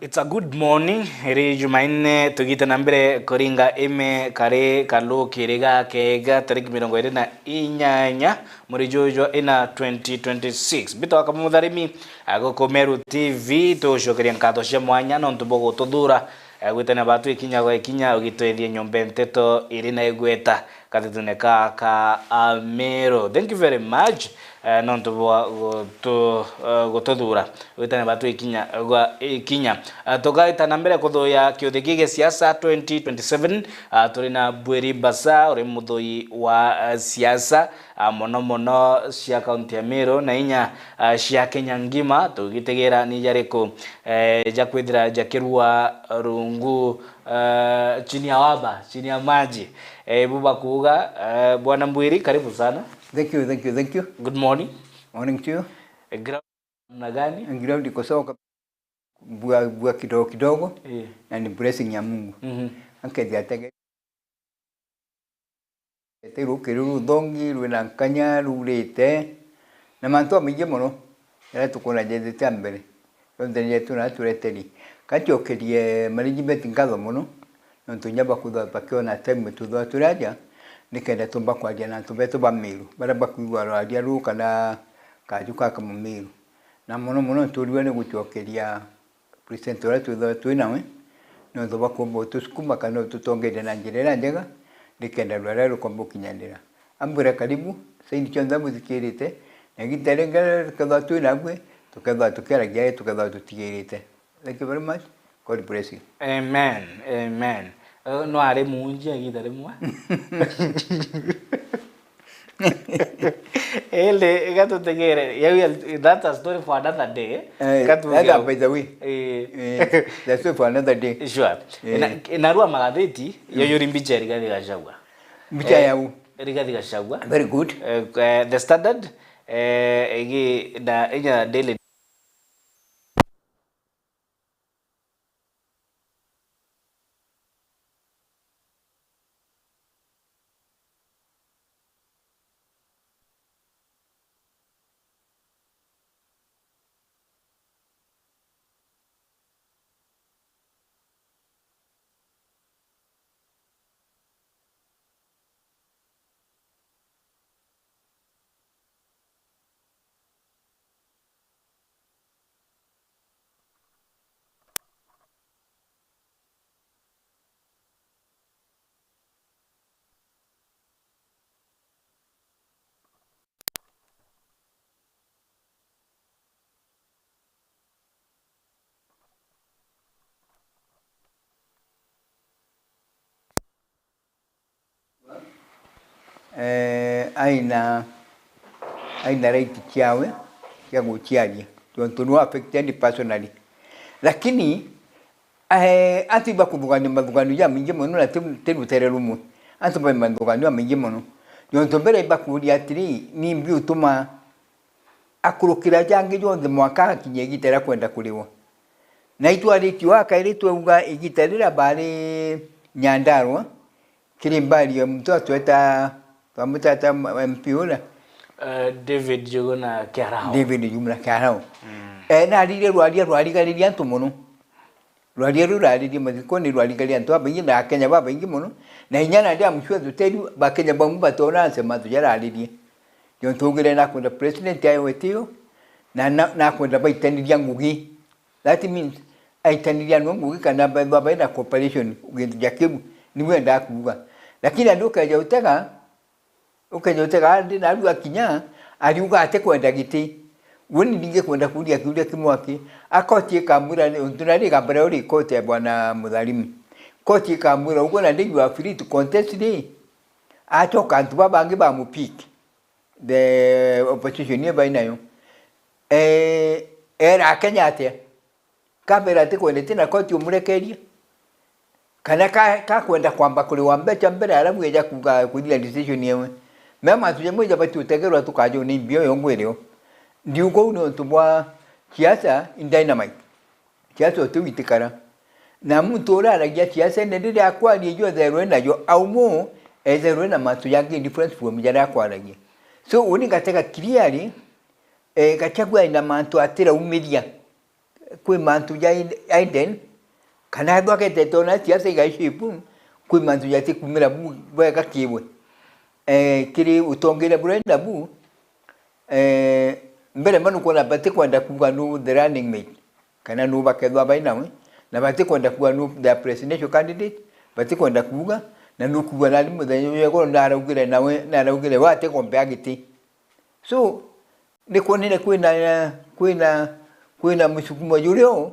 It's a good morning. Eri Jumanne tugite na mbere koringa ime kare kalu kiriga kega tariki 28 muri jojo ina 2026 bito akamutharimi agoko Meru TV tushokeria nkatho cia mwanya no ntubogo tuthura gwitana batu ikinya gwa ikinya ugitwethie nyombe nteto iri na igweta katitune ka Meru. Thank you very much. Non tubo gotuthura gwitana batu ikinya gwa ikinya togaita na mbere kuthoya kiuthikige siasa 2027 turi na Bweri Basa uri muthoi wa siasa mono cia kaunti ya Meru na inya cia Kenya ngima tugitegera ni jariko jakwithira jakirua rungu chini ya waba chini ya maji buba kuga bwana Bweri, karibu sana. Thank you. Good morning. Morning to you. Ground na gani? Ground iko sawa bua kidogo na ni blessing ya Mungu. Anke atege teru kiru dongi ruina kanya rurete na manto mingi muno era tukona jende tambere onde yetu na tureteri katyo kerie management ngado muno no tunyaba kuda pakiona time tudwa turaja nikenda tumba kwadia na tubeto ba Meru baraba kuigwa adia ruka na kajuka kama Meru na muno turiwe ne guchokeria president wetu twinawe no tuba kumbo tuskuma kana tutongede na njira njega nikenda rwara kombo kinyandira ambura karibu saidi chonda muzikirite nagitarenga kada twinagwe tukaba tukeragia tukaba tutigirite. Thank you very much. God bless you. Amen. No are munji agitare mwa ele gato tegere that's a story for another day. That by the way that's for another day. Sure. In arua magatheti yoyori mbicha Rigathi Gachagua mbicha yau Rigathi Gachagua very good. The Standard igi na inya daily aina right kiawe kia guchiaria tuntu affected personally lakini atiba kuvugana madugano ya mingi muno na terutere rumu atiba madugano ya mingi muno yonto mbere iba kuri atiri ni mbi utuma akurukira jangi yonde mwaka kinyegitera kwenda kuliwa na itwari tiwaka ile tuuga igitarira bari Nyandarua kirimbali ya mtu atweta pamutata MP ula David Juguna Kiarao. David Juguna Kiarao. Na rire rwari gari antu muno. Rwari mazikoni rwari gari antu abangi na Kenya baba ingi muno. Na inyana ndia mshwe tuteri ba Kenya bamu batona sema tujara ariri. Yontugire na kwenda president ayo wetio na kwenda baitaniria ngugi. That means aitaniria ngugi kana baba na cooperation ugendu jakibu niwe nda kuga. Lakini anduka ja ukajoteka ndi na ruga kinya aliuga ate kwenda giti woni ninge kwenda kulia kimwaki akoti kamura tunali kambara uri kote bwana Mudhalimi koti kamura uko na ndiju wa free to contest ni atoka ntu babangi ba mupik the opposition ni baina yo era Kenya ate kamera te kwenda tena koti umurekeria kana ka kwenda kwamba kuli wambecha mbere alamu ya kudia decision yewe mema tujemwe bati utegerwa tukajo ni bio yongwereo ndiuko uno tubwa kiasa in dynamite kiasa tuwitikara na mtu ora ya kiasa ndende akwa ni jo zero na jo aumo zero na matu yake difference from jara akwa ragi so uni kateka clearly Gachagua ina mantu atira umiria kui mantu ya Aiden kana do ke te tona tia se ga shipu kui mantu ya te kumira bu ga kiwe kiri utongera burenda bu mbele manu kwa bate kwenda kuwa no the running mate kana no bakedwa baina na bate kwenda kuwa no the presidential candidate bate kwenda kuwa na no kuwa na limu da yego na arugire nawe na arugire wate kompea giti so ni kuonene kwina musukumo yulio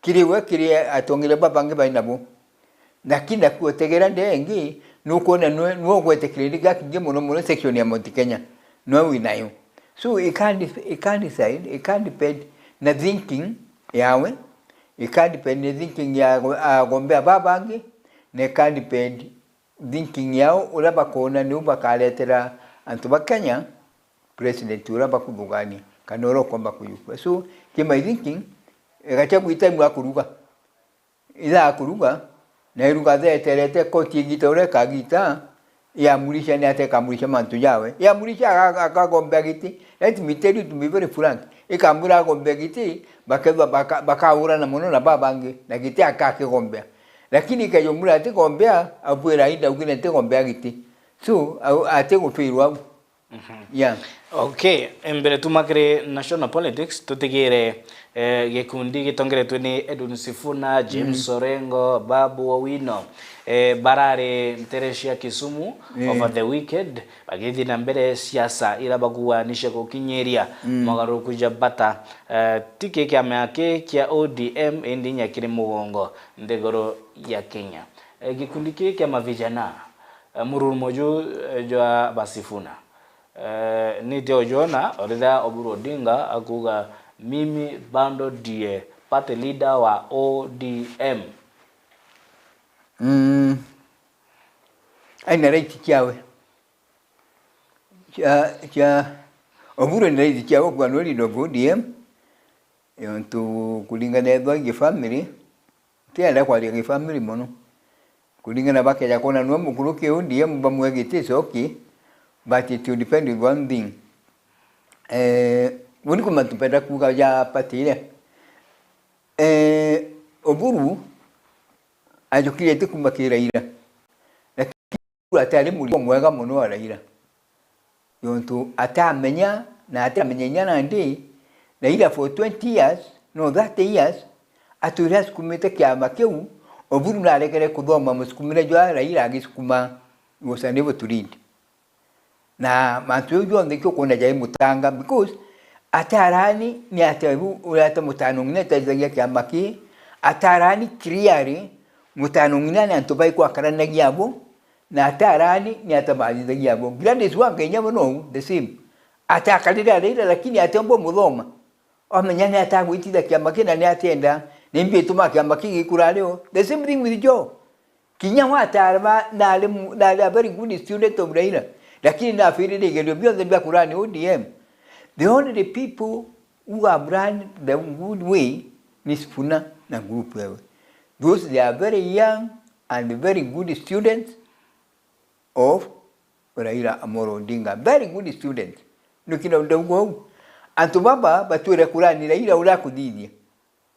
kiri atongile babange baina bu lakini kuotegera ndengi no kuona no gwete klinika kinge mono section ya Mount Kenya no winayo. So it can't decide, it can't depend na thinking yawe, it can't depend na thinking ya gombea babangi, na it can't depend thinking yao ulaba kona ni ubakaletera antuba Kenya president ulaba kubugani kanoro kwamba kuyukwa. So kima thinking gacha kuita mwa kuruga ila kuruga na iruga terete koti gitore kagita ya mulisha ni ate kamulisha mantu yawe ya mulisha akagombea giti. Let me tell you to be very frank, ikamura gombea giti bakaura na mono na babangi na giti akake gombea lakini kayomura ate gombea abuera ida ugine ate gombea giti so ate gofirwa yeah. Okay, mbere tumakire national politics tutigire gikundi gitongeretwe ni Edwin Sifuna, James Orengo, Babu Owino barare Teresia Kisumu over the weekend bagithi na mbere siasa ira baguanisha gukinyeria magaruku jabata tike kya make kya ODM endinya kiri mugongo ndegoro ya Kenya gikundi kya mavijana murumojo jwa Basifuna ni Teo Jona Oridha Oburu Odinga akuga mimi bando die party leader wa ODM. Aina reiti kiawe cha Oburu ni reiti kiawe kwa nori do ODM yontu kulingana edwa family tia kwa ri family mono kulingana bake ya kona no mukuruke ODM bamwegete soki. But it will depend on one thing. Wani kuma tupenda kuga ya patile. Oburu ajokile te kumbakira ira. Lakini atale muri mwega muno araira. Yontu atamenya na atamenya na ndi na ira for 20 years, no 30 years aturas kumete kya makeu oburu na rekere kudoma muskumira jwa raira agisukuma was unable to read. Na mantu yo ndiko kona jai mutanga because atarani ni atabu ulata mutanungine tazagia kyamaki atarani kriari mutanungine na ntobai kwa karana gyabo na atarani ni atabazi gyabo grandes wa Kenya no the same atakalira leira lakini atembo mudoma omanyane atagwiti da kyamaki na ni atenda nimbi tuma kyamaki gikuraleo the same thing with Joe kinywa atarba na very good student of Raila. Lakini na afiri ni gelio beyond the Kurani ODM. The only people who have run the good way ni Sifuna na group wewe. Those they are very young and very good students of Raila Amolo Odinga. Very good students. Nukina udongo. Antu baba bature Kurani Raila ula kudidi.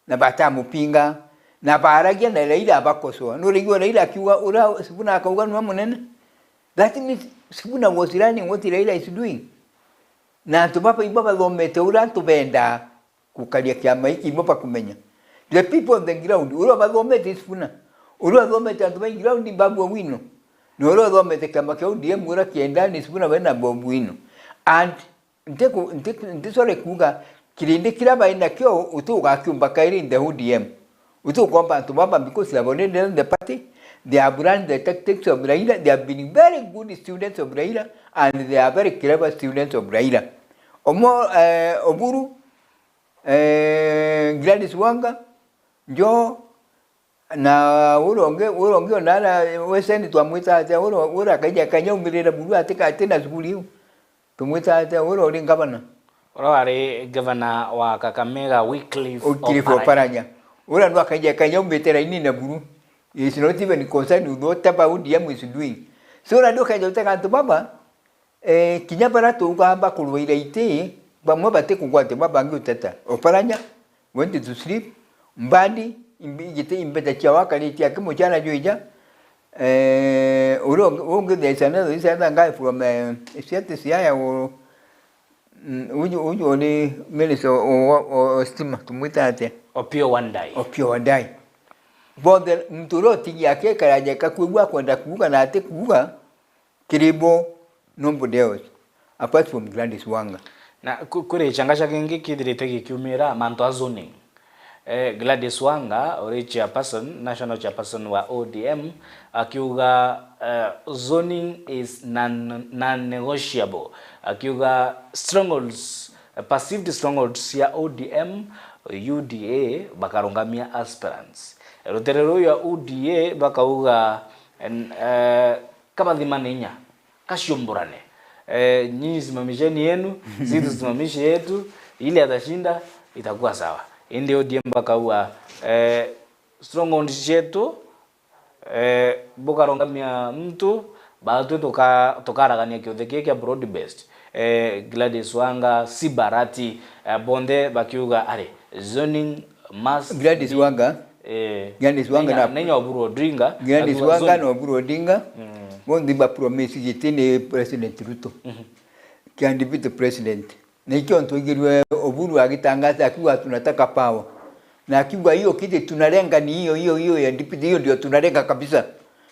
Na batamu pinga na baragia na Raila abakosoa. No regio Raila akiwa ula Sifuna akauga nwa munene. That means Sifuna was running what Raila is doing. Na tupapa ibaba lomete ura tubenda kukalia kiama hiki ibaba kumenya. The people on the ground, ura lomete Sifuna. Ura lomete antubai ground ni Babu Owino. No ura lomete kama kia ODM ura kienda ni Sifuna wena Babu Owino. And ntisore kuga kilinde kilaba ina kio utuka kiumbakairi in the ODM. Utuka kwamba antubaba because they have already the party. They have run the tactics of Raila. They have been very good students of Raila and they are very clever students of Raila. Oburu, Gladys Wanga, Joe, na uronge onara weseni tuamwita ate ura kaja kanya umirira buru atika atena zuguli tumwita ate uri gavana. Ura ari gavana wa Kakamega Wycliffe Oparanya. Ura ndo kaja kanya umitera ini na buru. It's not even concerned with what ODM is doing. So na doka jote kanto baba kinyabara to ugamba kulwaira ite bamwe bate kugwate baba ngi utata. Oparanya went to sleep mbandi imbijite imbeta chawaka ni tia kimo chana juija unge desana isa ngai from siete siaya uju ni minister o stima tumuitate Opiyo Wandayi bonde mturo tigi yake karaje kakuwa kwenda kuuga na ate kuuga kiribo nombo deos apart from Gladys Wanga na kure changasha kingi kidirite kikiumira manto azoni Gladys Wanga ori chairperson national chairperson wa ODM akiuga zoning is non-negotiable akiuga strongholds perceived strongholds ya ODM UDA bakarongamia aspirants roterero ya UDA bakauga kama dhimanenya kashomborane nyinyi simamisheni yenu sisi simamishe yetu ili atashinda itakuwa sawa ndio ODM bakauga strongholds yetu bokarongamia mtu bado tokaragania kiothe kia broad based Gladys Wanga Sibarati bonde bakiuga are zoning must Gladys Wanga na nenya Oburu Odinga Gladys Wanga na Oburu Odinga bonde ba promise yitene President Ruto can deputy president na ikyo ntogirwe Oburu agitangaza akiwa tunataka power na akiwa hiyo kile tunalenga ni hiyo ya deputy hiyo ndio tunalenga kabisa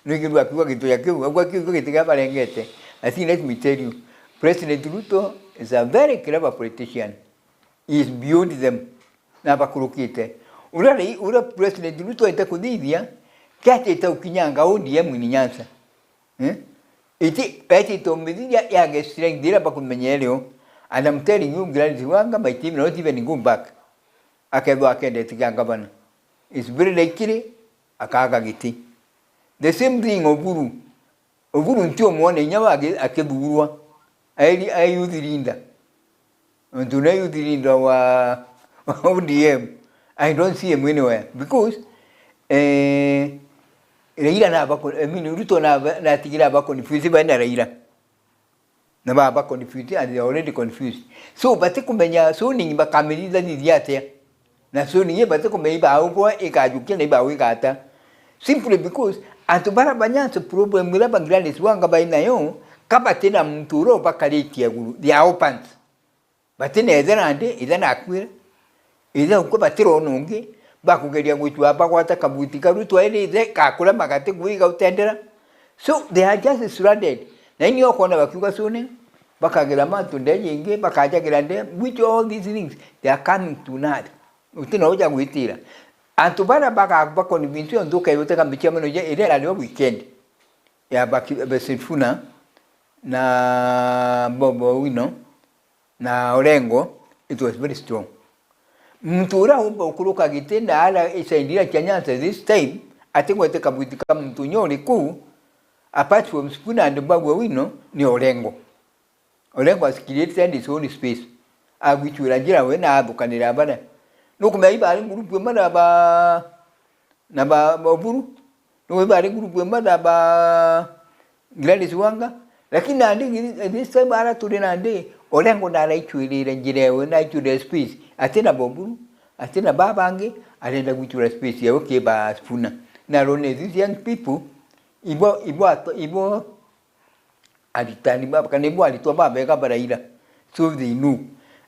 nigirwe akiwa kitu yake kwa kitu kitika balengete. I think let me tell you President Ruto is a very clever politician. He is beyond them. Na bakurukite. Ura President Ruto itakudithia kati itakinyanga ODM ni Nyanza. Iti peti tomidhia ya strength dira bakumenyeleo. And I'm telling you Gladys Wanga my team not even go back. Akedo akende tikanga bana. It's very likely akaga giti. The same thing Oburu. Oburu ntio muone nyawa akeburwa. Ayudhirinda. Tunayudhirinda wa ODM. I don't see him anywhere because Raila na bako Ruto na tigira bako confused by Raila. Na baba confused and they are already confused. So bate kumenya so ningi bakamiliza nidiate. Na so ningi bate kumenya ba upo ikajukia na ba wikata. Simply because atubara banyanso problem mula Gladys Wanga baina yo kaba tena mturo bakaliti ya guru they are open batene edana akwira ida uko batiro nungi bakugeria gwitu apa kwata kabutika Ruto ele kakula magate kuiga utendera so they are just stranded na inyo kona bakiuga sone bakagera mantu ndeyinge bakajagira nde which all these things they are coming to not utina oja gwitira antubara bako ni bintu ndoka yote kambikia mano je ile la weekend ya Besifuna na Bobo Wino na Orengo it was very strong. Mtura umba ukuruka gitenda ala isaidira Nyanza this time atingwete kabutika mtu nyori ku apart from Sifuna and Bobo Wino ni Orengo. Orengo has created his own space. Agwichura jira we na abukanira bana. Nukumaiba ali group mara ba na ba Oburu. Nukumaiba ali group mara ba Gladys Wanga. Lakini andi this time ara tulinande Orengo na raichwirira njirewe na ichwire space atena Oburu atena babange alenda kuchura space ya okay ba Sifuna na rone these young people ibo alitani baba kanebo alitoa baba ya Raila so they knew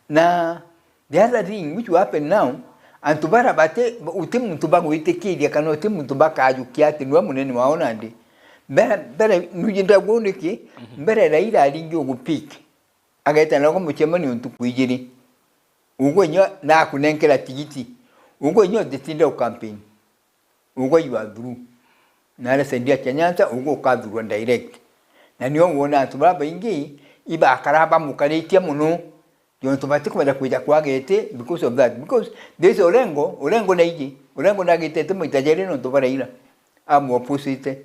na the other thing which will happen now antubara bate utimu ntubago itekiria kana utimu ntubaka ajukia ati nwa munene waona ndi mbere nujinda gwoneke mbere Raila alingi ogupiki agaita nako muchemani untukwijiri ugo nyo na kunenkera tigiti ugo nyo detinda campaign ugo you are through na ala sendia Nyanza ugo kadhuru direct na niyo wona antubara baingi iba akaraba mukaletia muno you tubati kumeda kuja kwagete because of that because there is Orengo na iji Orengo na gitete mutajere no tubara ila amu opposite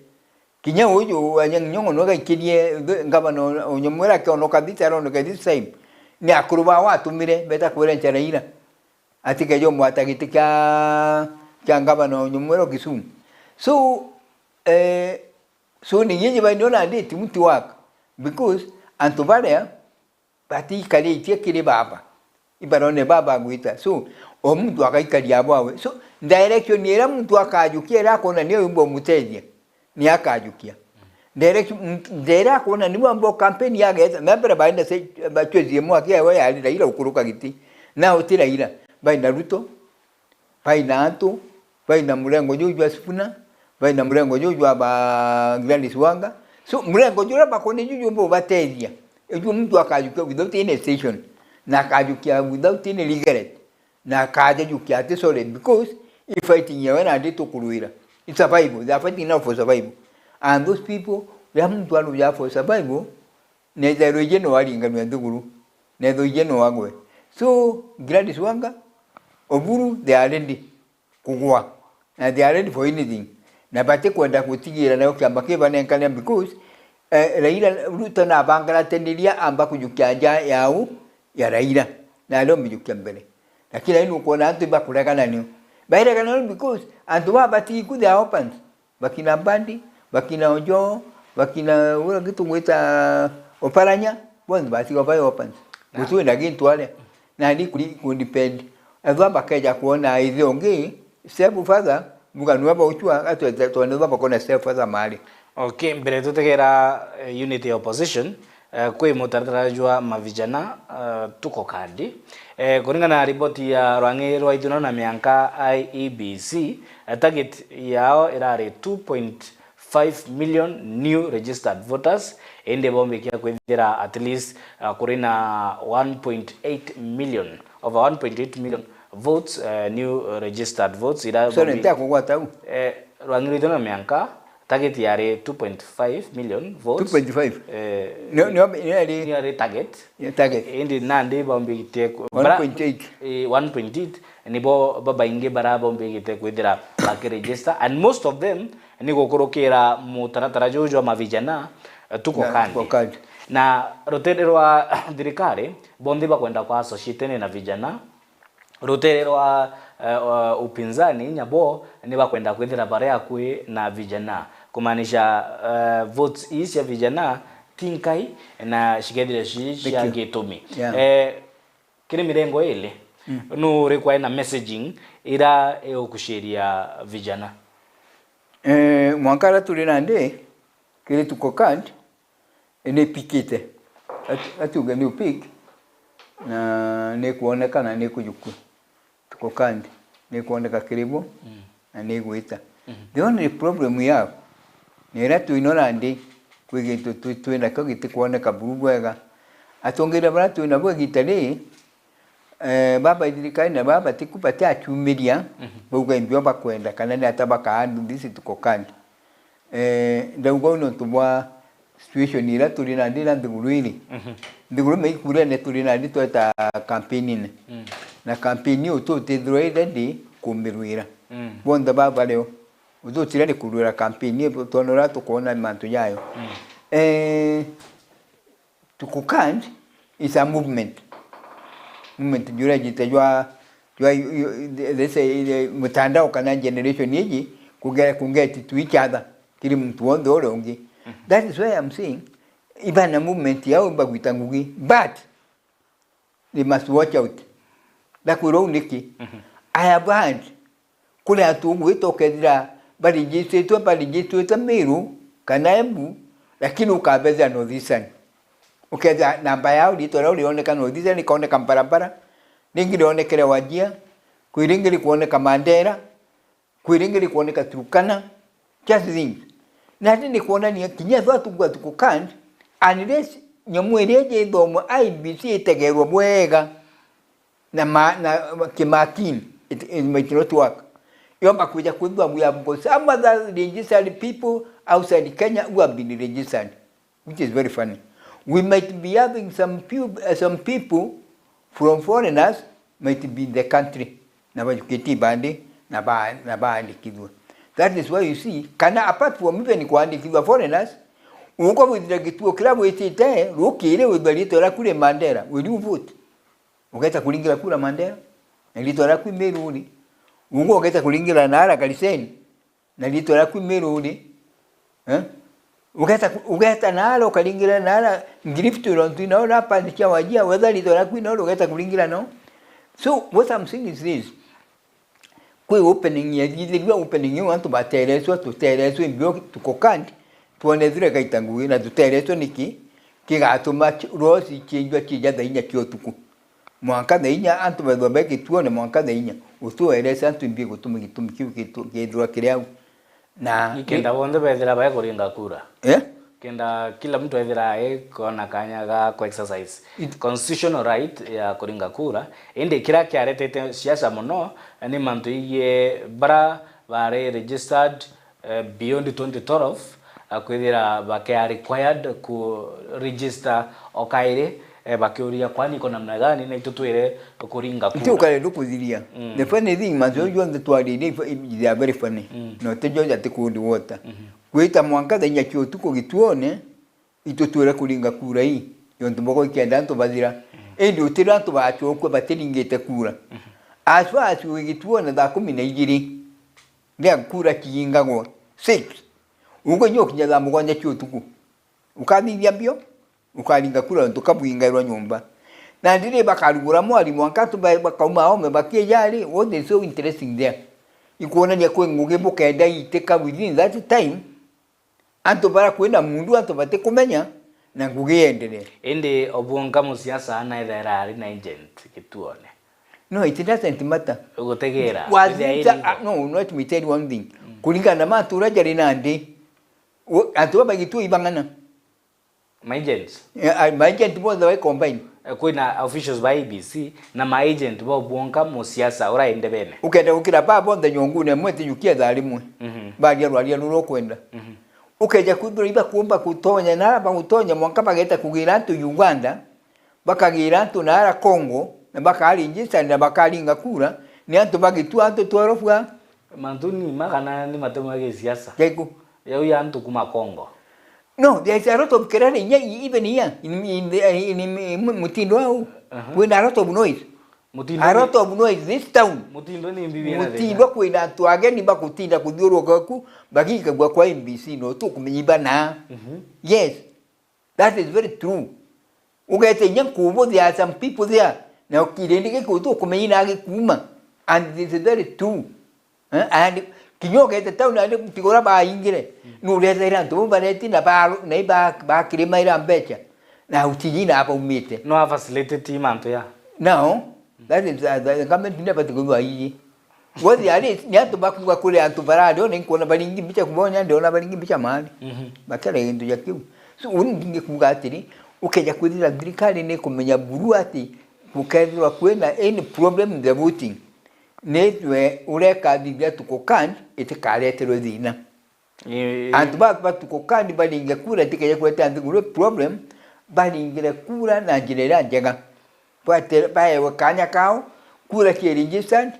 kinya uju anyang nyongo no ga kirie ngabano onyomwera ke ono kadita ro no ga this time ni akuruba watu mire beta kwera ncharaira atike yo mwata gitika ngabano onyomwero Kisumu so ni yenye ba ndona ndi timuti waka because antubara bati kale itie kile baba ibarone baba guita so omuntu akaikalia bwawe so direction era muntu akajukia era kona niyo umbo mutedia ni akajukia direction ndera kona ni mambo campaign yake membera baina se bachwezi mu akia we ali Raila ukuruka giti na utira ira baina Ruto baina Anto baina Murengo Jojo Asifuna baina Murengo Jojo aba Gladys Wanga so Murengo Jojo bakone Jojo mbo batedia ejo muntu akajukia without any station na akajukia without any regret na kaja jukia te solid because if fighting ya wana ndito kuruira it's survival they are fighting now for survival and those people they haven't done ya for survival neza rojeno walinga nduguru neza rojeno wagwe so Gladys Wanga Oburu they are ready kugwa and they are ready for anything na bate kwenda kutigira nayo kyamba kebanenkanya because Raila Ruto na bangala tendelia amba kujukiaja yao ya Raila na leo mjukia mbele lakini ino kuona antu bakurekana niyo bayirekana because antu babati ku their opens bakina Bandi bakina Ojo bakina ura gitu ngwita Oparanya bonzi bati kwa opens kutuwe na gintu wale na ndi ku depend azwa bakaja kuona hizo onge step further muganwa ba uchwa atwa tuanza bakona step further mali. Okay, mbere tutegera unity opposition kwe mutaratara mavijana tuko kandi kuringana na ripoti ya Rwangi rwa ithuna na mianka IEBC target yao irari 2.5 million new registered voters ende bombe kia kwethira at least kurina 1.8 million over 1.8 million votes new registered votes ira so nta kugwata Rwangi rwa ithuna na mianka target yare 2.5 million votes 2.5 no target indi nandi bombigite 1.8 nibo baba inge bara bombigite kwithira bakiregister and most of them ni gukurukira mutaratara jojo mavijana tuko kandi na rotere rwa thirikari bondi bakwenda kwa associate na vijana rotere rwa upinzani nyabo ni bakwenda kwithira bare yakwe na vijana kumaanisha votes is ya vijana tinkai na shigedire ya getomi kile mirengo ile no require na messaging ira kusheria vijana mwankara tulinande kile tuko kandi ene pikite atuga ni upik na ne kuonekana ne kujuku tuko kandi ne kuoneka kiribo na ne guita the only problem we have nera tuinora ndi kwigitu twina ko giti kuoneka burubwega atongera bara tuina bwegitari baba idirikai na baba tikupata achumiria buga imbyo bakwenda kana ni atabaka andu ndisi tuko kandi ndaugo no tubwa situation ira tulina ndira ndiguruiri ndiguru meikure ne tulina ndi tweta campaign na campaign yo to tedroide ndi kumirwira bonda baba leo uzo tirani kurura campaign tonora tukona mantu yayo tukukand is a movement jura jitajwa they say mutandao kana generation yeji kugeti to each other kili mtu wondo olongi that is why I'm saying ibana movement yao bagwitangugi but they must watch out dakuro niki I have had kule atungu itokedira bali jitu tamiru kanaembu lakini ukabeza nodhisan ukeza namba yao litora ulioneka nodhisan ikaoneka barabara ningili onekele wajia kuiringili kuoneka Mandera kuiringili kuoneka Turkana just things nati ni kuona ni kinya watu kwa tukukand unless nyamwereje ndomo IBC itegerwa bwega na kimakini it might not work. Yomba kuja kuibwa muyambo. Some other registered people outside Kenya who have been registered, which is very funny. We might be having some people from foreigners might be in the country. Na wajuketi bandi na baandi kidwa. That is why you see, kana apart from even kuandi kidwa foreigners, uko withira kituo klabu etite rukire wibalitora kule Mandera. Will you vote? Ugeta kulingira kula Mandera? Nilitora ku Meruni. Ugo ugeta kulingira nara Kaliseni. Nalitora ku Meruni. Ugeta nalo kalingira nara ngiriftu rontu na ora pandikia wajia whether litora ku no ugeta kulingira no. So what I'm saying is this. Kwe opening ya dile opening you want to batereso to tereso mbio tukokandi tuonezire kaitangu na tutereso niki kigato match rosi chinjwa chija dainya kiotuku mwanka dainya antu badobeke tuone mwanka dainya utu eresa antu mbio gutuma gitumiki kidwa kirau na ikenda bonde bedera bae kuringa kura kenda kila mtu aithira kona kanya ga exercise constitutional right ya kuringa kura inde kira kiaretete siasa muno ni mantu iye bara bare registered beyond 2012 akwithira bake required ku register okaire bakiuria kwani kona namna gani na itutwire kuringa kura ndio kale ndukuthiria the funny thing mazo you on the twali they are very funny no tejo ya tikundi water kwita mwanka danya kiotuko gituone itutwira kuringa kura hii yonto moko ikienda nto bazira ndio tira nto bachokwe batiringete kura aswa asu gituone da 12 ndia kura kiyingagwo 6 ugo nyokinya da mugwanja kiotuko ukathithia mbio ukaringa kura nto kabuingairwa nyumba na ndire bakarugura mwali mwanka bakauma ome bakiyali what is so interesting there ikuona ni kwa nguge bokenda iteka within that time anto bara kwenda mundu anto bate kumenya na nguge endelee ende obwonga musiasa ana ethera ari na agent kituone no it doesn't matter ugotegera no not me tell one thing kulingana matura jari nandi anto bagitu ibangana my agents my agent was the way combine kwina officials by ABC na my agent bo bwonga musiasa ora ende bene ukenda ukira babo nda nyongune mwete yukia dhalimwe badia rwalia rulo kwenda ukeja kudura iba kuomba kutonya na ba kutonya mwanka bageta kugira ntu Uganda bakagira ntu na Congo na bakali njisa na bakalinga kura ni antu bagitu antu twarofwa mantuni magana ni matemo ya siasa keko yau ya antu kuma Congo no there is a lot of kerane even here in mutindo au when a lot of noise a lot of noise this town mutindo ni mbibia na mutindo kwina antu ageni bakutinda kuthiuruka ku bagika gwa kwa MBC no tu kumenyiba na yes that is very true ugete nyankubo there are some people there na ukirendike kutu kumenyina gikuma and this is very true and kinyoke te town na tigora ba ingire no leza antu bareti na ba kirima ira mbecha na utijina hapa umite no facility team antu ya no that is the government never to go hii wodi ali ni antu bakuwa kule antu barado ni kuona balingi bicha kubonya ndio na balingi bicha mahali bakale ndio yakiu so uninge kugatiri ukeja kuthira thirikari ni kumenya buru ati kukairwa kwena any problem in the voting netwe ureka thithia tukokandi itikareterwo thina antu batukokandi balinge kura tikeja kuleta ndigure problem balingira kura na njira njega bae kanya kao kura kiregistered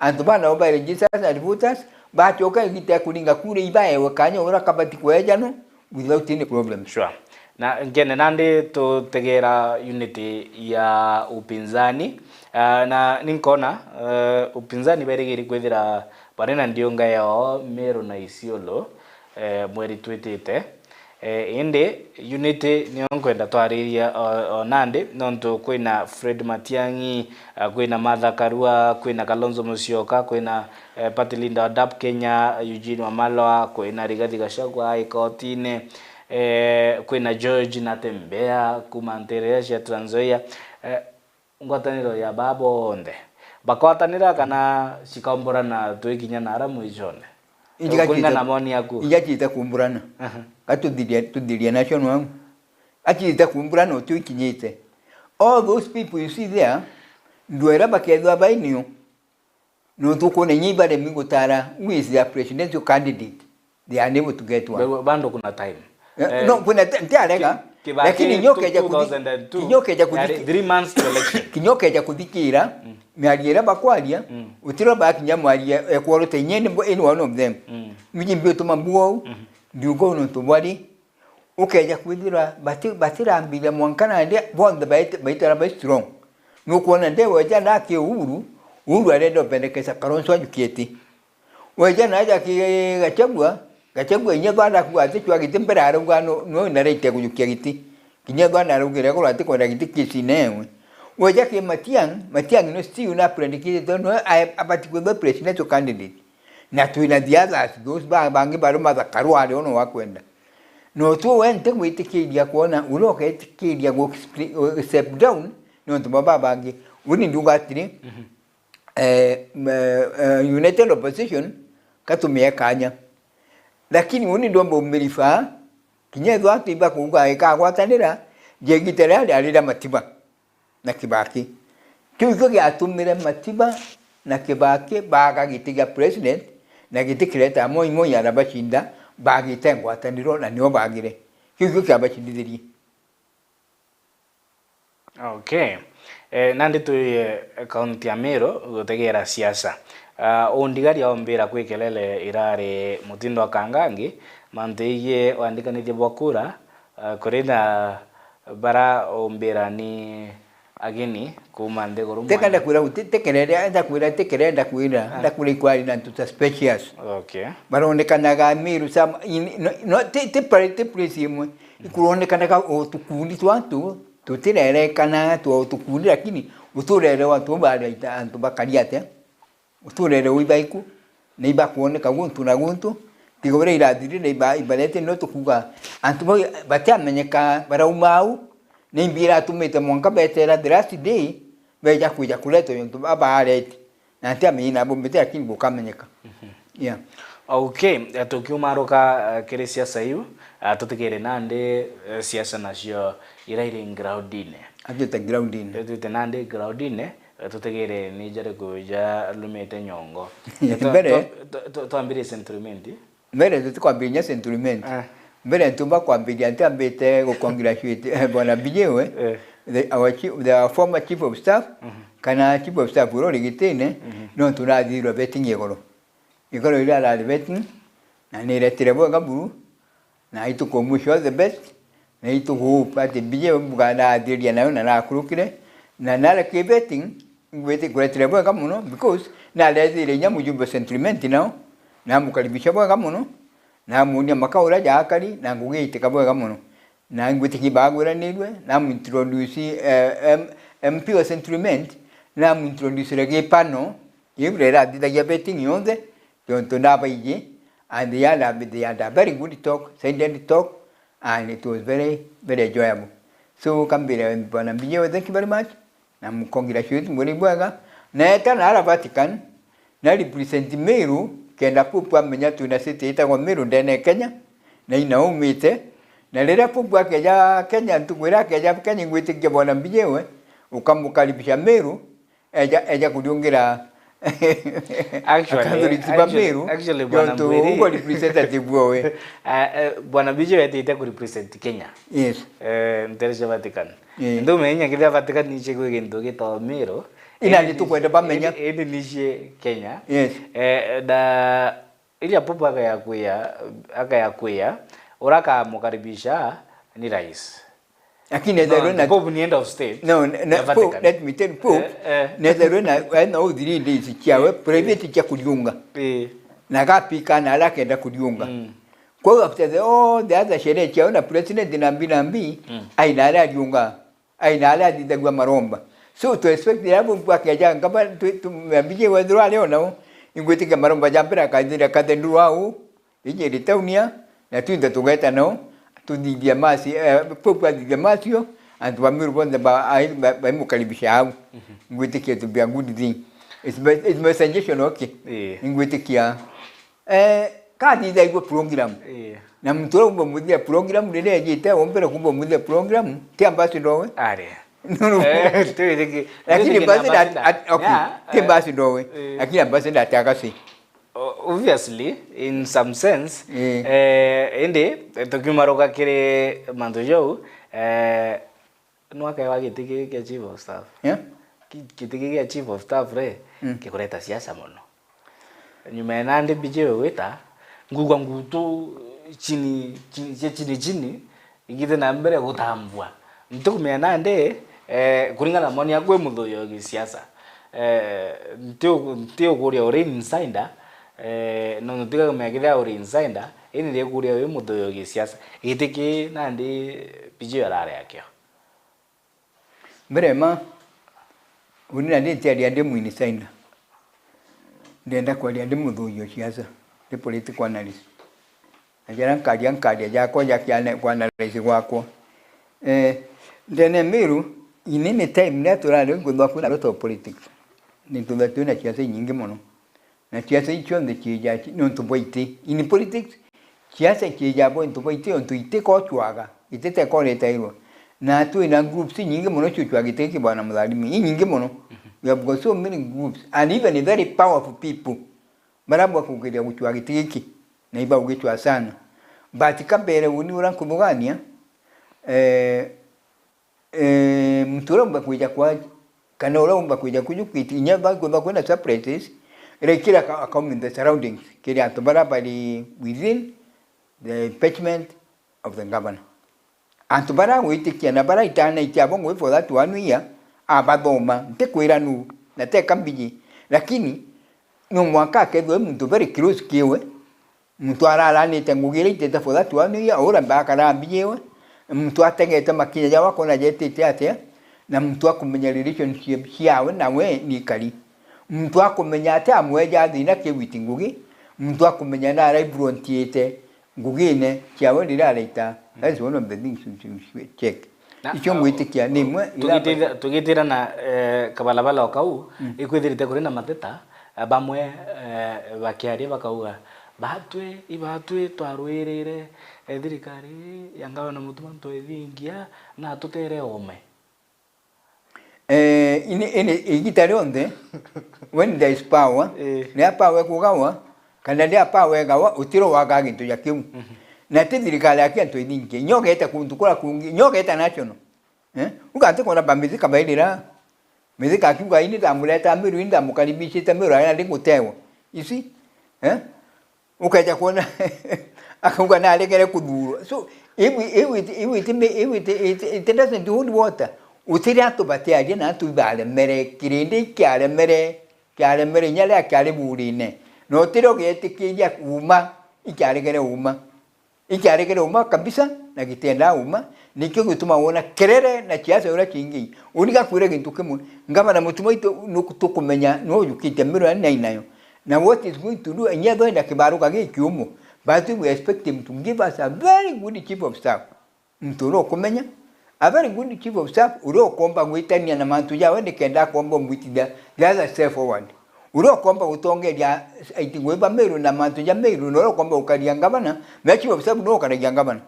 antu bana oba registered and voters bachoka ngita kulinga kura ibae kanya ora kabati kwejano without any problem sure na ngene nandi tutegera unity ya upinzani na ninkona upinzani beregeri kwethira barena ndionga yao Meru na Isiolo mweri twetete inde unity ni onkwenda twariria onande nonto kwina Fred Matiang'i kwina Martha Karua kwina Kalonzo Musyoka kwina Patilinda Odap Kenya Eugene Wamalwa kwina Rigathi Gachagua ikotine kwina George Natembea kumanterea cia Trans Nzoia ngwataniro ya babonde bakwatanira kana cikamburana twikinya nara mwishone injikachita na moni yaku injachita kumburana tudiria national wangu achita kumburana twikinyite all those people you see there ndoera bakethwa bainio no tukone nyiba de mingutara who is their presidential candidate they are unable to get one bando kuna time no kuna ntiarega lakini nyokeja kinyokeja 3 months to election kinyokeja kuthikira miariera bakwaria utiro bakinya mwaria ekworote nyene any one of them mijimbe to mambuo ndiugo no to bwari ukeja kwithira batira ambira mwankana ndi bonde baitara ba strong no kuona ndewe jana ke uru arendo pendekeza Kalonzo ajukieti weja naja ki Gachagua nya bana ku ati chwa gitembera arungano no narete kujukia giti kinya bana arungire ko ati kwenda giti kisinewe Waja ke Matiang no still na predicted no a particular presidential candidate. Na tu ina the others those bangi baroma za karua leo no wakwenda. No tu wente wite ke dia kuona uloka ke dia go step down no to baba bangi uni ndunga tini United Opposition katumia kanya. Lakini uni ndombo umelifa kinyezo atiba kuga ikakwatandira je giterali alida matiba na Kibaki. Tuko atumire matiba na Kibaki baga gitiga president na gitikireta mo yarabashinda bagitengwa atandiro na niyo bagire. Tuko kyabashindiri. Okay. Nandi tu kaunti ya Meru gutegera siasa. Ondigari ombera kwekelele irare Mutindo Kangangi manteye wandikanithie bwakura kurina bara ombera ni ageni kuma ndegoro mwana. Tekanda kura tekerere nda kura kwali na tuta specials. Okay. Baronekanaga Meru sam no te parete presimu ikuronekanaga otukundi twantu tutirere kana tukundi lakini uturere watu bali antu bakariate uturere wibaiku neiba kuoneka guntu na guntu tigore iradiri neiba ibalete no tukuga antu batamenyeka baraumau neimbira tumete monka betera drasti day beja kuja kuleto yontu babarete nanti amina bombete lakini bukamenyeka. Yeah. Okay, tukiumaruka kire siasa hiyo tutigere nande siasa nacio iraire groundine atete groundine tutete nande groundine tutigere ni jare kuja lumete nyongo mbere tuambire sentiment mbere tukwambiria sentiment mbere tumba kwambiria ntambite go congratulate bwana Bijewe the former chief of staff kana chief of staff ro ligitene no tunathirwo betting igoro ila la betting na ni retirebo ngaburu na itu ko mwisho the best na itu go pate Bijewe bugana adiria nayo na kurukire na nala ke betting ngwete kuretirebo ngamuno because na lezire nyamu jumbo sentiment now na mukaribisha bwa ngamuno na munya makaura jakari na ngugite kabwa ngamuno na ngwete kibagura nilwe na mu introduce MP wa sentiment na mu introduce rege pano ibrera dida betting yonde yonto na baije and they had a very good talk, silent talk, and it was very, very enjoyable. So, Kambira and Bonambia, thank you very much. I'm congratulating Muribuaga. Neta Nara Vatican, Nari present Meru, Kenda Pupua Minyatu Nasita on Meru, then Kenya, Naina Mite, Nalera Pupua Kenya, and Tuguera, Kenya, waiting Bonambia, Ukamukalipisha Meru, Eja Kudungira. Actually, Bwana Mbwiri uko representative wewe. Bwana Bijewe atiita ku represent Kenya. Yes. Nteresha Vatican. Ndo menya kile Vatican ni chego gendo gito Meru. Ina ndi tukwenda bamenya. Ende nishe Kenya. Yes. Da ili apopo akayakuya uraka mukaribisha ni rais. Lakini Netherlands Pope ni end of state. No, Pope, let me tell Pope. Netherlands I know 3 days kiawe private cha kujiunga. Na kapika na lake nda kujiunga. Kwa hiyo after the other sherehe cha na president na mbi ainala jiunga. Ainala didagwa maromba. So to expect the hapo kwa kaja kama tumbije wadro leo nao ingwetika maromba jampera kadira kadendu wao ije litaunia na tuinda tugeta nao tudidia masi Pope didia masio and wamiru bonda ba mukaribisha hao ngwitikia to be a good thing. It's my suggestion okay. Ngwitikia kadi da program. Na mtoro kumba mudia program dede ajita ombera kumba mudia program ti ambassador are. No. Lakini ambassador okay. Ti ambassador lakini ambassador atakasi. Obviously, in some sense, ende tukimaroka kire mandojo nwaka wagitiki ke chief of staff. Yeah. Kitiki ke chief of staff re kikureta siasa mono. Nyuma nande Bijewe weta ngugwa ngutu chini igite na mbere gutambwa. Ntukumya nande kuringana moni yakwe muthoyo gi siasa. Ntio kuria ore insider no tiga kumekithia uri insider ini ri kuria we muthoyo gi siasa gitiki nandi Bijewe arare akio. Brema Unina ndeti aliande mwini saina. Ndenda kwa aliande mudhuyo siasa. The political analyst. Ajara nkadi jako yakiane kwa analyst wako. Ndene miru inene time natural ngudwa kuna lot of politics. Nitudatuna na siasa nyingi mono. Na siasa icho ndekija no ntuboite. In politics siasa kija bo ntuboite ontuite ko chwaga. Itete ko leta iro. Na tu ina groups nyingi mono chuchwa giteki bwana mdhalimi nyingi mono. We have got so many groups and even very powerful people. Marabu kugedia kuchwa giteki na iba ugichwa sana. But kabere uni uranku mugania mtura mbakuja kwa kana ora mbakuja kujukiti nyaba kwa kwenda surprises rekira come in the surroundings kile atobara bali within the impeachment of the governor. Antubara witikia na bara itana ikiabongo for that 1 year abadoma ntekwira nu na teka mbiji lakini no mwaka kedwe mtu very close kiwe mtu arara ni tengugire iteta for that 1 year ora bakara mbijewe mtu atengeta makinya jawa kona jete ate na mtu akumenya relationship yawe nawe ni kali mtu akumenya ate amweja thina kewiti ngugi mtu akumenya na rai brontiete ngugine kiawe ndirareta. That's one of the things we check. Icho mwitikia nimwe tugitira na kabalabala okau ikwithirite kuri na mateta bamwe bakiaria bakauga ibatwe twarwirire thirikari yangawa na mutuma ntwethingia na tutere ome ine igitari onde when there is power ne power kugawa kana ndia power gawa utiro waga gintu yakiu na thirikari yake ntwethingia nyogeta kuntukura kungi nyogeta national ugate kona bambizika baidira mizika akiuga ini tamuleta miru inda mukaribishita miru ana ndigutewa you see ukaja kuona akaunga na alegere kuduru so it doesn't hold water utiri atubate aje na atubale mere kirinde kyale mere nyale akale burine no tiro getikija uma ikyalegere uma kabisa na kitenda uma nikyo gutuma wona kerere na kiasa ura kingi uniga kwire gintu kemu ngaba na mutuma ito nukutukumenya no yukite miro nayo. Now what is going to do and yet when the kibaruka gikyumo but we expect him to give us a very good chief of staff mtoro kumenya a very good chief of staff uro komba ngwitania na mantu ya wende kenda komba mwitida the other step forward uro komba utonge ya itingweba meru na mantu ya meru uro komba ukaria ngabana me chief of staff no karia ngabana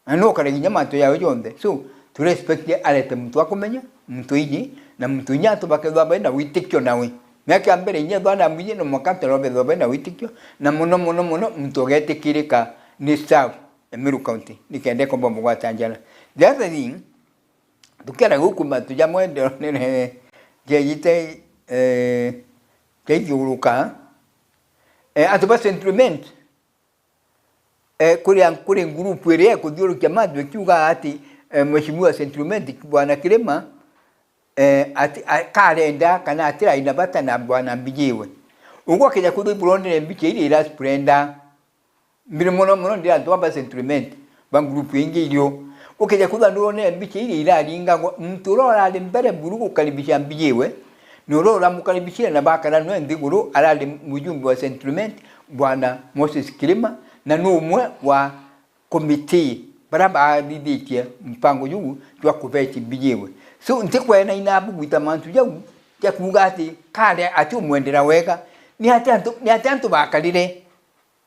ano karia mantu ya yonde so to respect alete mtu akumenya mtu iji na mtu nyato bakedwa benda witikyo nawe Meke ambere nye bana muje no makante robe robe na witikyo na muno mtogete kirika ni staff Emiru County nikende komba mwa Tanjala. The other thing tukera huku matuja mwende ne jeyite teyuruka atuba sentiment kuri grupu ile kudiru chamadu kiuga ati mheshimiwa sentiment bwana Kirema ati kalenda kana atira inabata na bwana Mbijiwe uko kija kudu Burundi mbiche ile ila sprenda mbiri mono ndia ntwamba sentiment ba group ingi ilio ukija kudu ndone mbiche ile ila linga mturora ali mbere buruku kalibisha Mbijiwe nurora mukalibishia na bakara no ndiguru alali mujumbe wa sentiment bwana Moses Kilima na numwe wa committee baraba didikia mpango yugu twa kuveti Mbijiwe. So ntikwe na inabu gwita mantu ya kugati kale ati umwendera weka ni atantu bakalire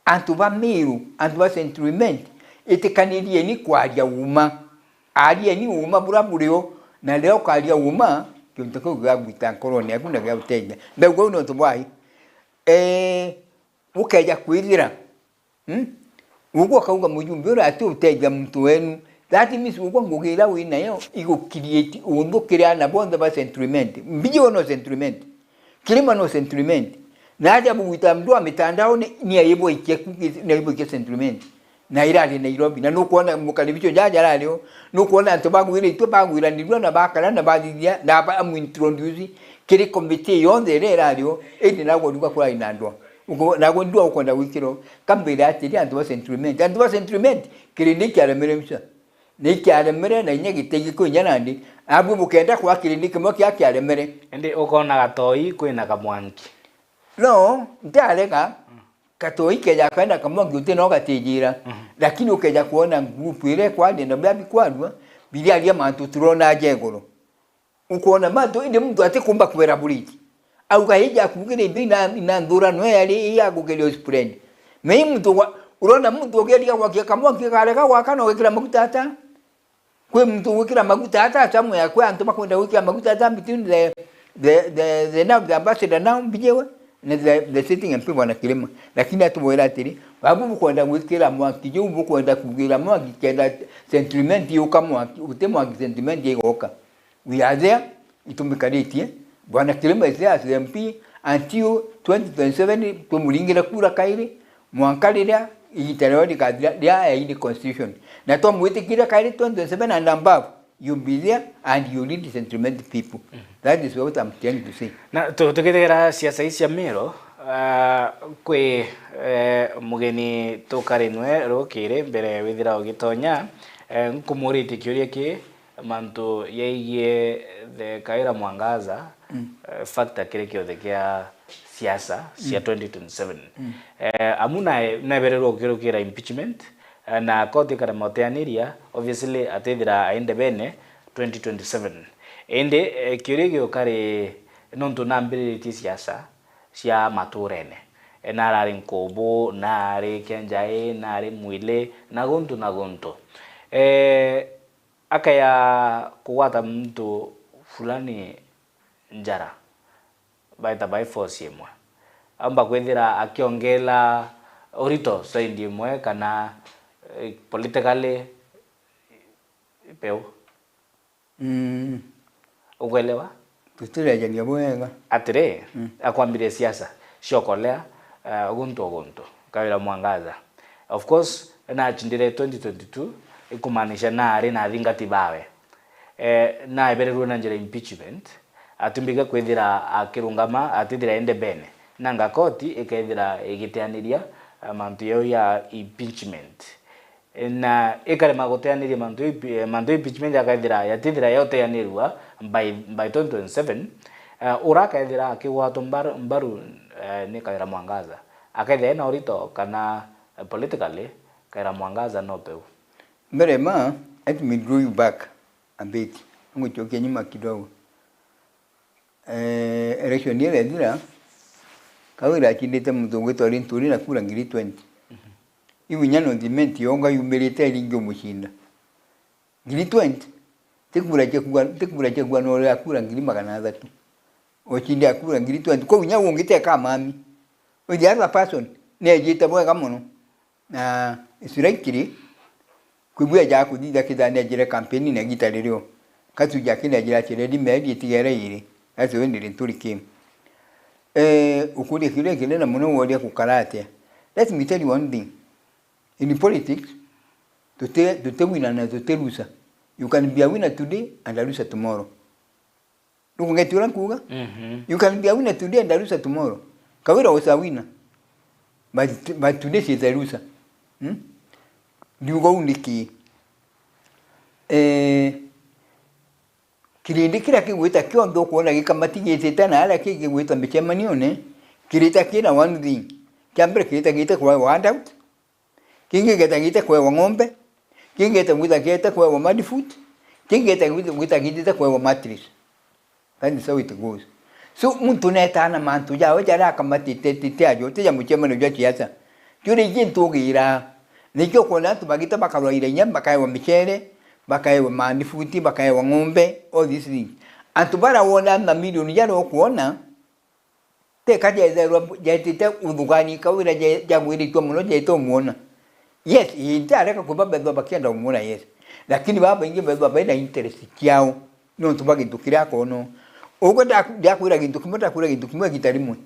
antu ba miru antu ba sentiment itikanirie ni kwaria uma arie ni uma buraburio na leo kwaria uma kyontako gwita koroni akuna gya utega ndagwo no tubwai ukeja kwizira ugo kauga mujumbe ura ati utega mtu wenu. That means uko ngugera wina yo iko create undo kiria na bonda ba sentiment Mbijiwe no sentiment Kilima no sentiment na aja buita mdu mitandao ni ayebo ikekuki na ayebo ke sentiment na irali Nairobi na nukuona mukalibicho jaja lalio nukuona ntobagu ile itobagu ila ndilwa na bakala na badia na ba amu introduce kiri committee yonde ile radio edi na goduka kwa inandwa uko na gondwa uko nda wikiro kambira ati ya ndo sentiment kiri ndiki ala meremsha ni kiaremere na inya gitegi ko nyanandi abu mukenda kwa kliniki mo kia kiaremere ende ukona gatoi kwina kamwanki no ndarega katoi keja kwenda kamwanki utino gatijira lakini ukeja kuona group ile kwa ndio babi kwadwa bilia alia mantu turona jengoro ukoona mantu inde mtu atikumba kubera buliti au kahija kugire bina ndura no yali ya kugele osprend mei mtu urona mtu ogelia kwa kamwanki kareka wakana wekira makutata kwe mtu wikira maguta tamu ya kwa antu makwenda wikira maguta tamu between the now the ambassador now bijewe na the sitting and people na kilima lakini atuwela tiri babu kwenda wikira mwaki jubu kwenda kugira mwaki kenda sentiment yokamwa utemwa sentiment yoka we are there itumikalitie bwana kilima isia SMP until 2027 tumulingira kura kairi mwankalira itarewa kadria in the constitution na to muitikira kairi 27 and above you be there and you lead the sentiment people that is what I'm trying to say na tukithira siasa cia miro kwe mugeni tukarinwe rukire mbere withira ugitonya nkumuriti kiuria ki mantu yeigie the Kaira Mwangaza factor kire kiothe kia siasa cia 2027 amuna nabererwo kirukira impeachment na koti kana moteaniria obviously atethira aende bene 2027 ende kiuria kare nontu nambiriti siasa cia maturene enarari nkobo nari kenjae nari mwile na gonto akaya kuwata mtu fulani njara baita by force yemwe amba kwethira akiongela orito saindi mwe kana politically peo ukwelewa tutire jania bwega atire akwambire siasa shokolea gunto Kaira Mwangaza of course na chindire 2022 ikumanisha na ari na thingati bawe na ibererwo na njira impeachment atumbika kwethira akirungama atithira ende bene nanga koti ikethira igiteaniria mantu ya impeachment na ikare magoteaniria mantu impeachment akaithira yatithira yoteanirwa by 2027 urakaithira akigwato mbaru ni Kaira Mwangaza akaithira na orito kana politically Kaira Mwangaza no peu Merema, let me draw you back a bit. Ngochoke nyuma kidogo. Election ile ndira Kaira akindete mtu wetu alinturi na kura ngiri 20. Iwi nyano ndimenti yonga yumelete lingo mushinda. Ngiri 20. Tekubura chekwa no ya kura ngiri 300. Ochinde akura ngiri 20 ko unya wongite kama mami. Oji other person ne jita bwa kamono. Na isirekiri kubuya ja kudida kidane jire campaign na gitalirio katu jakina jira chire di medi tigere ire azo ndiri nturi ukuri kile na muno wodi kukarate. Let me tell you one thing, in politics to win and to lose, you can be a winner today and a loser tomorrow. You get your kuga you can be a winner today and a loser tomorrow. Kaira was a winner but today she is a loser. You go niki kirindi kira kiwita kiondo kuona gikamati getana ala kiwita mechemanione kirita kina one thing kambre kirita gita kwa handout kinge geta gita kwa ngombe kinge geta gita kwa mud food kinge geta gita kwa mattress. That is how it goes. So muntu neta na mantu ya wajara kamati tete ajo teja mchemano ja chiasa juri jintu gira nikyo kona tubagita bakalwa ile nyamba kai wa michere bakai wa mandifuti bakai wa ngombe all these things antubara wona na milioni yaro kuona te kaje zero jetite udugani kawira jamwiri to muno jeto muona yes intare ka kubaba ndo bakenda muona yes lakini baba ingi baba ina interest kiao no tubagi tukira kono ugo da kura gintu kumota kura gintu kumwe gitarimu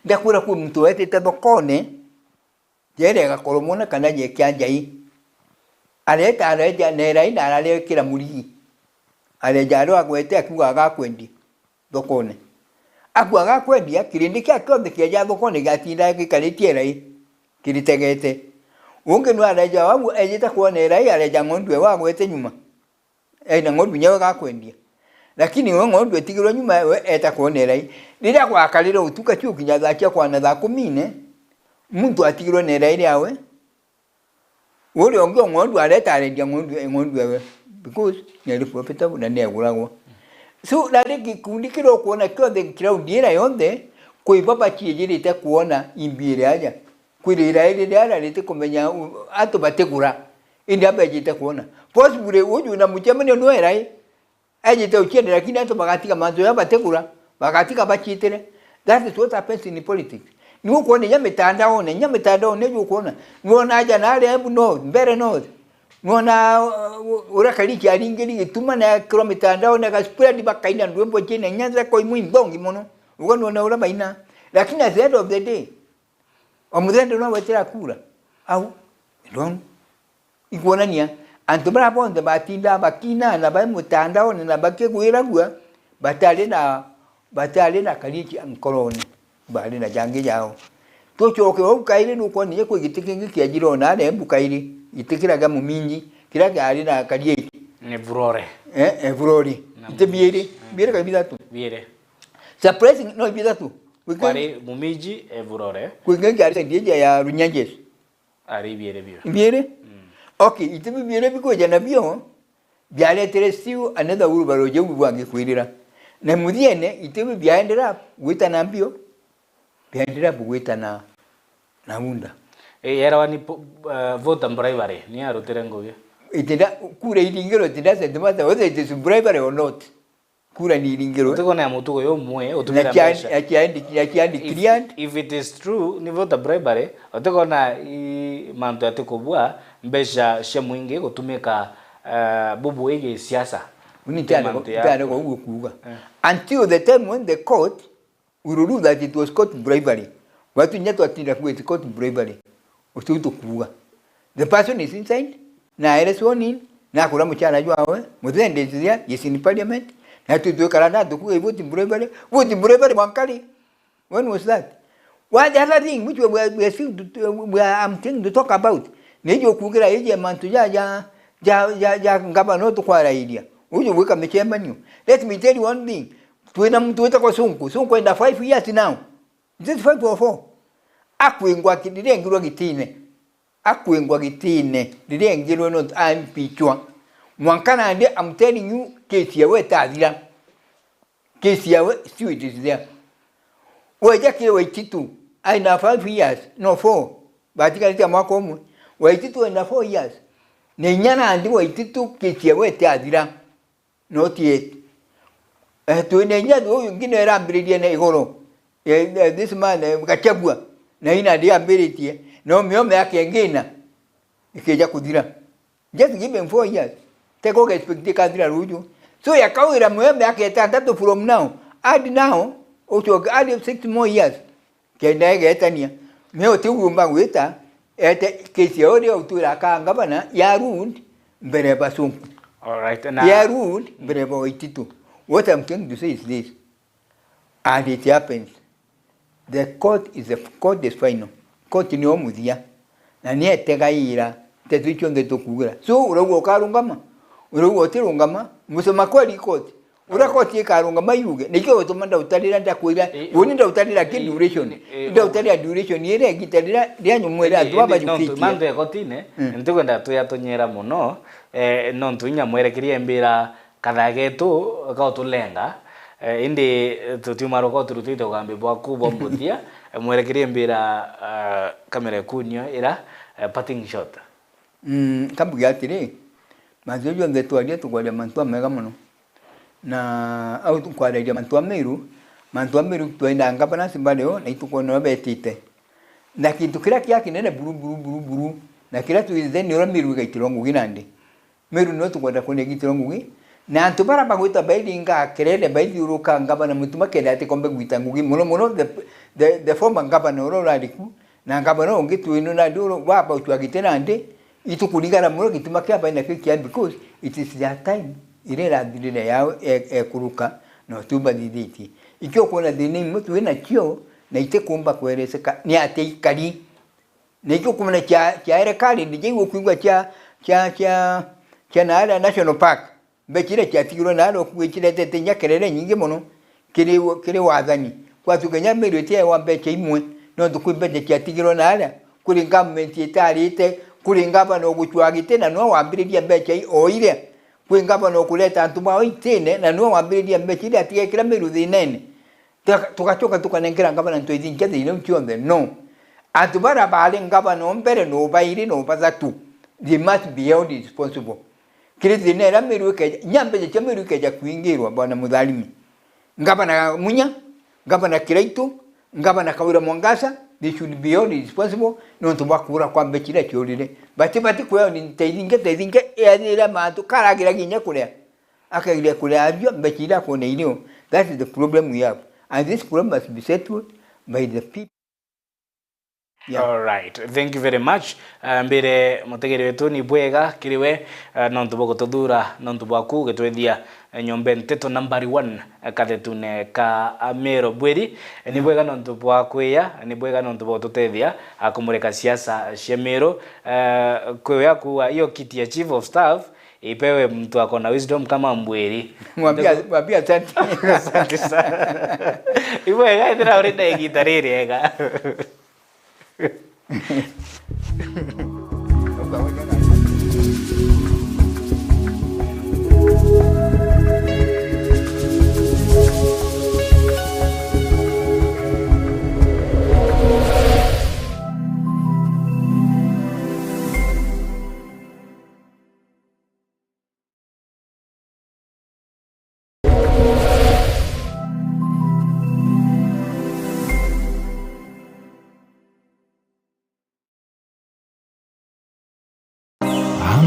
da kura ku mtu wete tabokone jere ga kolomona kana je kyanjai aleta aleja nera ina ale kila muri ale jaro agwete akuga gakwendi dokone akuga gakwendi akirindi kya konde kya jabo kone gatinda gikaletie rai kiritegete unge no araja wangu ejeta kuona rai araja ng'ondu wangu ete nyuma na ng'ondu nyawe gakwendia lakini we ng'ondu etigirwo nyuma we eta kuona rai rira gwakarira utuka cyo kinyaga kya kwana tha 10 muntu atigirwo ne rai yawe uri onge ng'ondu areta arendia ng'ondu we because ni profeta na ne aguragwo so rari gikundi kiro kuona kiothe kiraundiira yothe kuibaba chiejirite kuona imbire aja kwirira ile ala lite kumenya ato bategura indi abajite kuona possibly uju na mujamani no erai ajite uchende lakini ato bagatika manzo ya bategura bagatika bachitere that is what happens in politics ni ukuona nyamitandao ne ukuona nuona aja na ale hebu no mbere no nuona urakali charingiri gituma na kilomitandao na spread bakaina ndwembo chene nyanza ko imuimbongi mono ugonona ura baina lakini at the end of the day omudendo no wetera kura au don iguonania antobra bonde batinda bakina na ba mutandao na bakegwiragwa batale na kalichi ankoloni bali na jange yao tochoke ukaire nuko niye ko gitikingi kiajiro na ne bukaire itikiraga muminji kiraga ali na kaliye ne vrore vrore itebiere biere kabisa tu biere surprising no biere tu kwari mumiji vrore kwinge ari ndiye ya runyanjes ari biere biere okay itebi biere biko jana bio byale teresiu another uru baroje ubwange kwirira na mudiene itebi byaendera gwita na bio byendera bugwita na unda era wani vote bribery ni arutire ngoge itenda kura iringiro tinda se demata whether it is bribery or not kura ni iringiro utiko na mutugo yo mwe utumira mesha akiandi client if it is true ni vote bribery utiko na manto atikobwa mbesha shemwinge gutumika bubu ege siasa unitana ko ukuga until the time when the court will rule that it was court bribery watu nyato atinda ku it court bribery ututo kuga the person is inside na ere sworn na kula mchana jwawe mudende zia yes in parliament na tuto karana duku vote bribery mwankali when was that what the other thing which we am thinking to talk about nejo kugira yeje mantu ja ngabano to kwa raidia uju weka mechemba new let me tell you one thing tuena mtu weta kwa sunku enda 5 years now is it 5 or 4 akwengwa kidirengirwa gitine direngirwa not ampichwa mwankana ande I'm telling you kesi yawe tadira kesi yawe still it is there weja kile waititu aina 5 years no 4 batika lita mwako mu waititu enda 4 years nenyana andi waititu kesi yawe tadira not yet tuenenya do ngine era mbiridia na igoro this man Gachagua na ina dia mbiritie no miome yake ngina ikeja kudira just give him 4 years take over expect kadira ruju so yakawira miome yake tatu from now add now ocho add 6 more years kenda yake etania meo tiumba weta ete kesi ode utura kanga bana ya rund mbere basunku all right ya rund mbere boititu. What I'm trying to say is this, and it happens. The court is final. Court ni omudia. Na ni etegaira tetuicho ndetukugura. So urago karungama. Urago tirungama musoma kwali court. Urakoti karungama yuge. Nikyo otomanda utalira ndakwira. Woni ndautalira ki duration. Ndautalira duration yere gitalira ryanyu mwera atwaba jukiki. Mando yakotine ntiko ndatuya tonyera muno nontu nya mwerekirie mbira kadagetu kautulenga indi tutimaro ko turutite ugambe bwaku bombutia mwerekirie mbira kamera kunyo ira patting shot kambu yatire mazojo ngetwalia tukwalia mantua mega muno na au tukwalia mantua meru tuenda ngapa na simbaleo na itukona betite na kitu kila kyake nene buru na kila tuizeni ora miru gaikirongo ginande meru no tukwenda kone gitirongo gi na antubara bagwita bailinga kerele bailuruka ngaba na mutuma kenda ate kombe gwita ngugi muno the former governor ro radiku na ngaba no ngitu ino na duro waba utwagitena ande itukulingana muno gituma kya baina kiki because it is their time ile radile yao kuruka no tuba diditi ikyo kona dini mtu wena kyo na ite kumba kuelezeka ni ate ikali Nikyo kumana cha erekali nije kuingwa cha na national park bekire cha tigiro na kuikire tete nyakerere nyingi muno kiri wathani kwa tukenya mirite wa beche imwe no tukwimbe cha tigiro na ala kuri government itarite kuri ngabano guchwagite na no wambiriria beche oire kuri ngabano kuleta antuma oitene na no wambiriria beche ile atigekira miruthi nene tukachoka tukanengera ngabana ntoithinja thine uchiothe no atubara bali ngabano mbere no bairi no bazatu they must be held responsible kiri thine ra miruke nyambe cha miruke ja kuingirwa bwana mudhalimi ngabana munya ngabana kiraitu ngabana kawira mwangasa they should be held responsible no tubakura kwa mbechira chorire bati kwa ni teithinge era mantu karagira ginya kuria akagira kuria ajwa mbechira kone ilio. That is the problem we have, and this problem must be settled by the people. Yeah. All right, thank you very much. Mbere mutegere wetu ni bwega kiriwe nontu boko tudura nontu bwaku getwethia nyombe nteto number 1 kathetune ka Amero Bweri ni bwega nontu bwakweya ni bwega nontu botutethia akumureka siasa cia Meru kweya kuwa hiyo kiti ya chief of staff ipewe mtu akona wisdom kama Mbweri. Mwambia asante sana. Ibwega ithira urenda igitariri ega.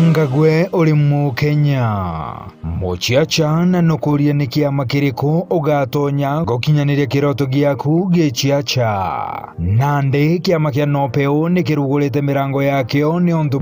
Ngagwe uri mu Kenya muchiacha na nukuria ni kiama kiriko ugatonya gukinyaniria kiroto giaku gichiacha nandi kiama kia Nopeu ni kirugurite mirango yakio ni ondu